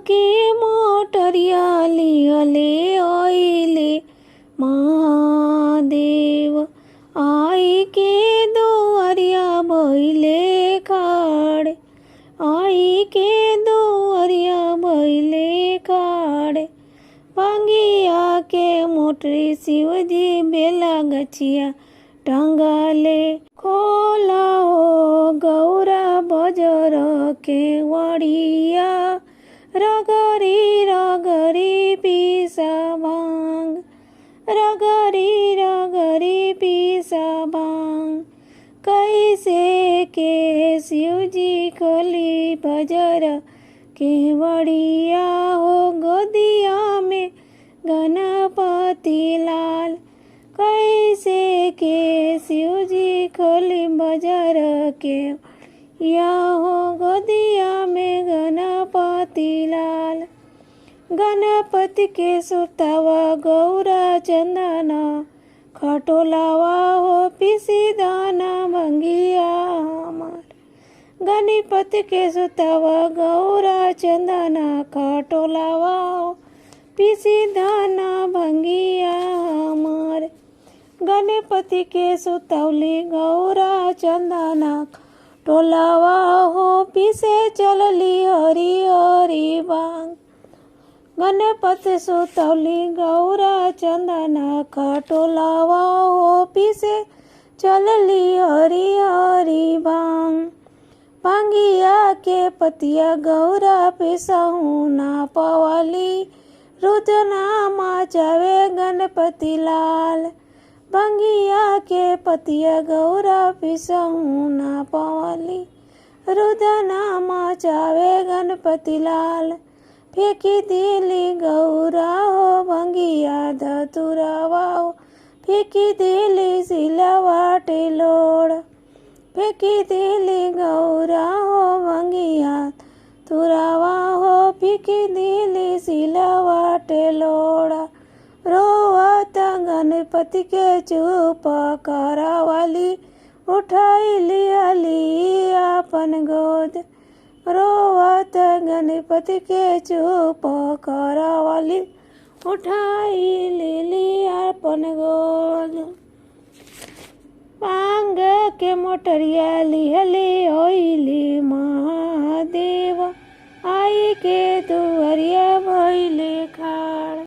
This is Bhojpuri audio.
के मोटरिया लिहले आइले महादेव। आई के दुआरिया भइले खाड़े, आई के दुआरिया भइले खाड़े। भांगिया के मोटरी शिवजी बेला गछिया टंगाले। खोला हो गौरा बजर के वड़िया, रगरी रगरी पीसा भांग, रगरी रगरी पीसा भांग। कैसे के शिवजी खोली बजर के वड़िया हो गोदिया में गणपति लाल। कैसे के शिवजी खोली बजर के या हो गोदिया में गणपति लाल। गणपति के सुतवा गौरा चंदना, खटोलावा हो पिसी दाना भंगिया हमार। गणपति के सुतवा गौरा चंदना, खटोलावा हो पिसी दाना भंगिया हमार। गणपति के सुतौली गौरा चंदना, टोलावा हो पीसे चलली हरी हरी भांग। गणपति सुतौली गौरा चंदना, खटोलावा हो पीसे चलली हरी हरी भांग। भांगिया के पतिया गौरा पिसहू ना पवाली, रुदना माचावे गणपति लाल। भांगिया के पतिया गौरा पिसहू ना पवाली, रुदना माचावे गणपति लाल। फेंकी दिली गौरा हो भंगिया धतुरावा हो, फेंकी दिली सिलवा टेलोड़। फेंकी दिली गौरा हो भंगिया तुरावा हो, फेंकी दिली सिलवा टेलोड़ा। रोवत गणपति के चुप करावाली, उठाई लियाली अपन गोद। रोवत गणपति के चुप करावाली, उठाई लिली अपन गोद। भांग के मोटरिया लिहले आइले महादेव, आई के दुआरिया भइले खाड़।